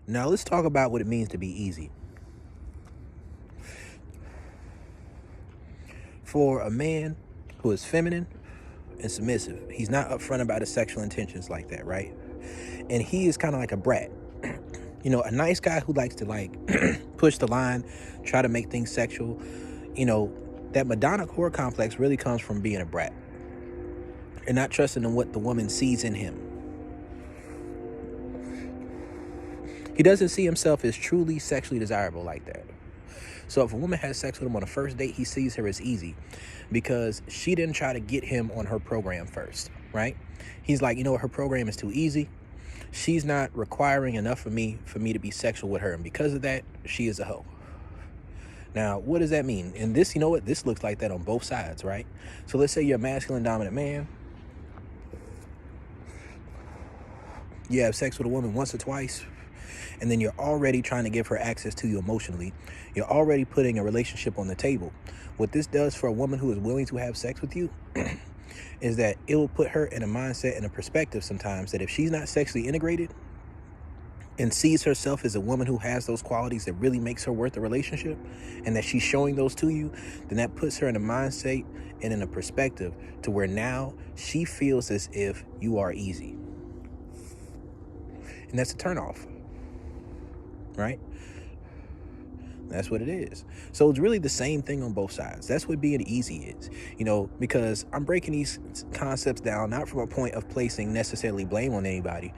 Now let's talk about what it means to be easy. For a man who is feminine and submissive, he's not upfront about his sexual intentions like that, right? And he is kind of like a brat. A nice guy who likes to push the line, try to make things sexual. That Madonna core complex really comes from being a brat and not trusting in what the woman sees in him. He doesn't see himself as truly sexually desirable like that. So if a woman has sex with him on a first date, he sees her as easy because she didn't try to get him on her program first, right? He's like, her program is too easy. She's not requiring enough of me for me to be sexual with her. And because of that, she is a hoe. Now, what does that mean? And this, this looks like that on both sides, right? So let's say you're a masculine dominant man. You have sex with a woman once or twice, and then you're already trying to give her access to you emotionally. You're already putting a relationship on the table. What this does for a woman who is willing to have sex with you is that it will put her in a mindset and a perspective sometimes that if she's not sexually integrated and sees herself as a woman who has those qualities that really makes her worth a relationship, and that she's showing those to you, then that puts her in a mindset and in a perspective to where now she feels as if you are easy. And that's a turnoff, right? That's what it is. So it's really the same thing on both sides. That's what being easy is, because I'm breaking these concepts down, not from a point of placing necessarily blame on anybody,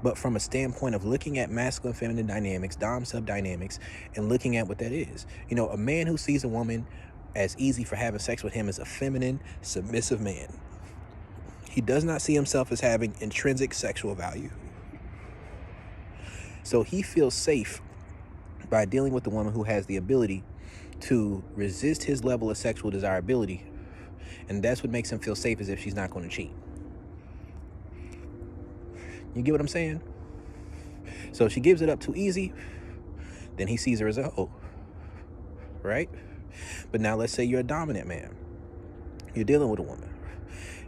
but from a standpoint of looking at masculine, feminine dynamics, dom, sub dynamics, and looking at what that is. A man who sees a woman as easy for having sex with him is a feminine, submissive man. He does not see himself as having intrinsic sexual value. So he feels safe by dealing with the woman who has the ability to resist his level of sexual desirability. And that's what makes him feel safe, as if she's not going to cheat. You get what I'm saying? So if she gives it up too easy, then he sees her as a hoe, right? But now let's say you're a dominant man. You're dealing with a woman.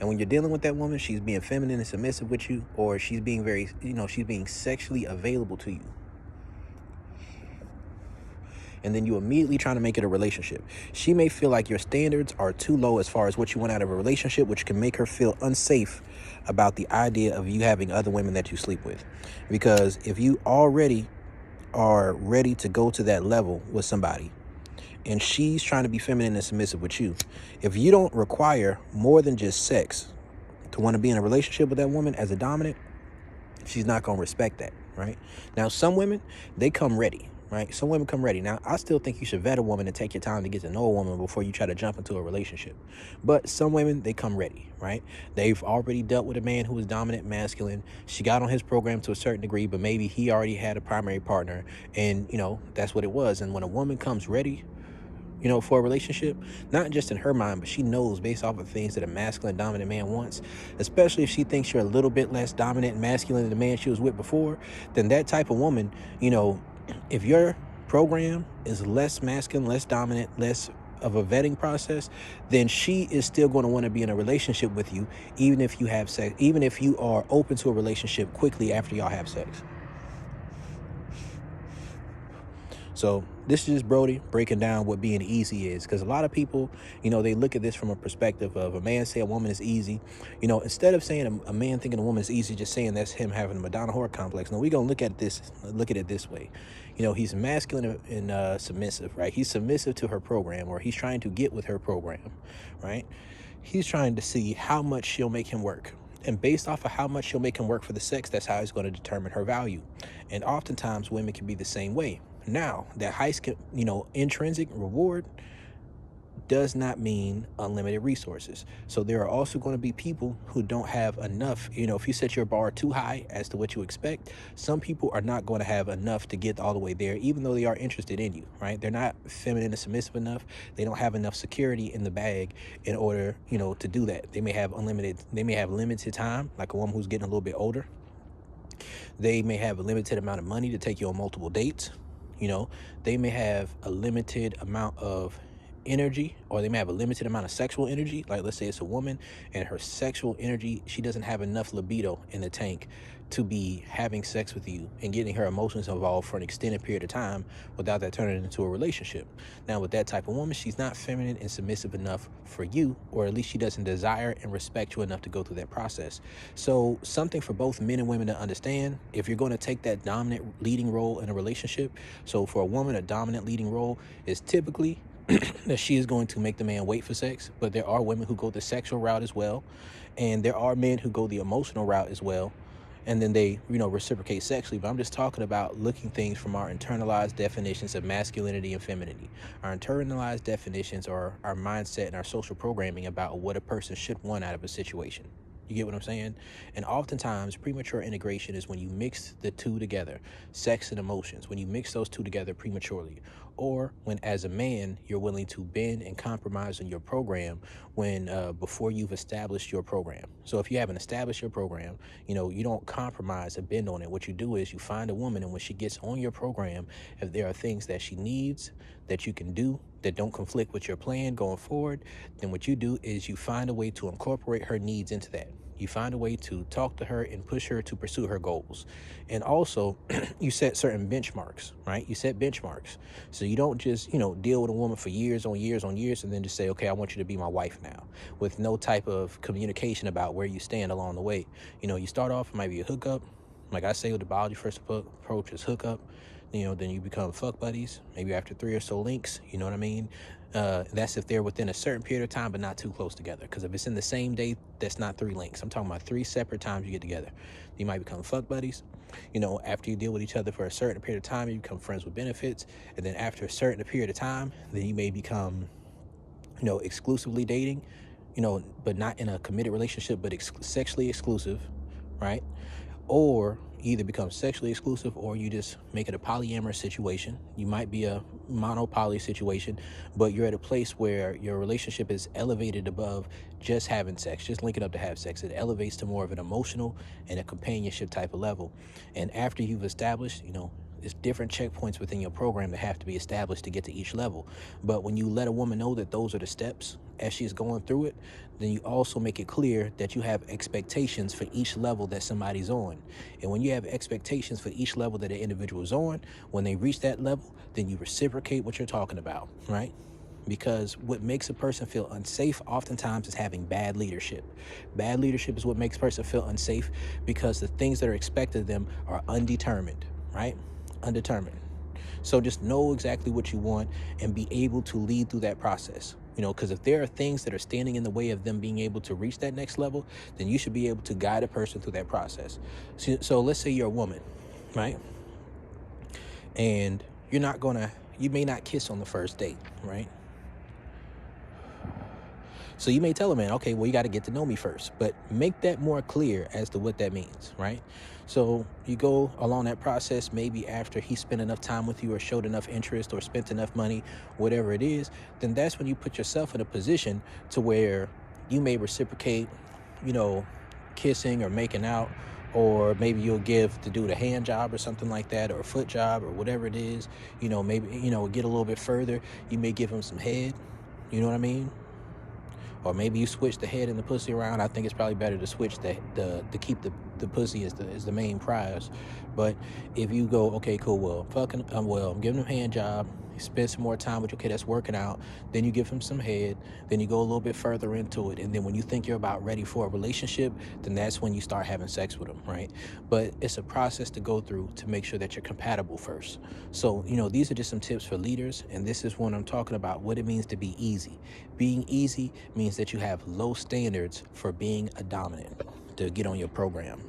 And when you're dealing with that woman, she's being feminine and submissive with you, or she's being very, she's being sexually available to you. And then you immediately trying to make it a relationship. She may feel like your standards are too low as far as what you want out of a relationship, which can make her feel unsafe about the idea of you having other women that you sleep with. Because if you already are ready to go to that level with somebody, and she's trying to be feminine and submissive with you, if you don't require more than just sex to want to be in a relationship with that woman as a dominant, she's not going to respect that, right? Now, some women, they come ready. Right? Some women come ready. Now, I still think you should vet a woman and take your time to get to know a woman before you try to jump into a relationship. But some women, they come ready, right? They've already dealt with a man who was dominant, masculine. She got on his program to a certain degree, but maybe he already had a primary partner. And, that's what it was. And when a woman comes ready, for a relationship, not just in her mind, but she knows based off of things that a masculine dominant man wants, especially if she thinks you're a little bit less dominant and masculine than the man she was with before, then that type of woman, if your program is less masculine, less dominant, less of a vetting process, then she is still going to want to be in a relationship with you, even if you have sex, even if you are open to a relationship quickly after y'all have sex. So this is just Brody breaking down what being easy is, because a lot of people, they look at this from a perspective of a man say a woman is easy. Instead of saying a man thinking a woman is easy, just saying that's him having a Madonna whore complex. No, we're going to look at it this way. He's masculine and submissive, right? He's submissive to her program, or he's trying to get with her program, right? He's trying to see how much she'll make him work. And based off of how much she'll make him work for the sex, that's how he's going to determine her value. And oftentimes women can be the same way. Now, that high, intrinsic reward does not mean unlimited resources. So there are also going to be people who don't have enough. If you set your bar too high as to what you expect, some people are not going to have enough to get all the way there, even though they are interested in you, right? They're not feminine and submissive enough. They don't have enough security in the bag in order, to do that. They may have limited time, like a woman who's getting a little bit older. They may have a limited amount of money to take you on multiple dates. They may have a limited amount of energy, or they may have a limited amount of sexual energy. Like, let's say it's a woman and her sexual energy, she doesn't have enough libido in the tank to be having sex with you and getting her emotions involved for an extended period of time without that turning into a relationship. Now, with that type of woman, she's not feminine and submissive enough for you, or at least she doesn't desire and respect you enough to go through that process. So something for both men and women to understand: if you're going to take that dominant leading role in a relationship, so for a woman, a dominant leading role is typically that she is going to make the man wait for sex. But there are women who go the sexual route as well, and there are men who go the emotional route as well, and then they, reciprocate sexually. But I'm just talking about looking things from our internalized definitions of masculinity and femininity. Our internalized definitions are our mindset and our social programming about what a person should want out of a situation. You get what I'm saying? And oftentimes, premature integration is when you mix the two together, sex and emotions, when you mix those two together prematurely, or when, as a man, you're willing to bend and compromise on your program when before you've established your program. So if you haven't established your program, you don't compromise and bend on it. What you do is you find a woman, and when she gets on your program, if there are things that she needs that you can do that don't conflict with your plan going forward, then what you do is you find a way to incorporate her needs into that. You find a way to talk to her and push her to pursue her goals. And also, you set certain benchmarks, right? You set benchmarks. So you don't just, deal with a woman for years on years on years and then just say, okay, I want you to be my wife now, with no type of communication about where you stand along the way. You start off, it might be a hookup. Like I say, with the biology first approach is hookup. Then you become fuck buddies, maybe after 3 or so links, you know what I mean? That's if they're within a certain period of time, but not too close together. Because if it's in the same day, that's not 3 links. I'm talking about 3 separate times you get together. You might become fuck buddies. After you deal with each other for a certain period of time, you become friends with benefits. And then after a certain period of time, then you may become, exclusively dating, but not in a committed relationship, but sexually exclusive, right? Or either become sexually exclusive, or you just make it a polyamorous situation. You might be a monopoly situation, but you're at a place where your relationship is elevated above just having sex, just linking up to have sex. It elevates to more of an emotional and a companionship type of level. And after you've established, there's different checkpoints within your program that have to be established to get to each level. But when you let a woman know that those are the steps as she's going through it, then you also make it clear that you have expectations for each level that somebody's on. And when you have expectations for each level that an individual is on, when they reach that level, then you reciprocate what you're talking about, right? Because what makes a person feel unsafe oftentimes is having bad leadership. Bad leadership is what makes a person feel unsafe, because the things that are expected of them are undetermined, right? Undetermined. So just know exactly what you want and be able to lead through that process. Because if there are things that are standing in the way of them being able to reach that next level, then you should be able to guide a person through that process. So let's say you're a woman, right? And you may not kiss on the first date, right? So you may tell a man, okay, well, you got to get to know me first, but make that more clear as to what that means, right? So you go along that process, maybe after he spent enough time with you or showed enough interest or spent enough money, whatever it is, then that's when you put yourself in a position to where you may reciprocate, kissing or making out, or maybe you'll give the dude a hand job or something like that, or a foot job or whatever it is, maybe, get a little bit further. You may give him some head, you know what I mean? Or maybe you switch the head and the pussy around. I think it's probably better to switch to keep the pussy as the main prize. But if you go, okay, cool, well, I'm giving him a hand job. You spend some more time with your kid that's working out. Then you give him some head. Then you go a little bit further into it. And then when you think you're about ready for a relationship, then that's when you start having sex with them, right? But it's a process to go through to make sure that you're compatible first. So, these are just some tips for leaders. And this is when I'm talking about what it means to be easy. Being easy means that you have low standards for being a dominant to get on your program.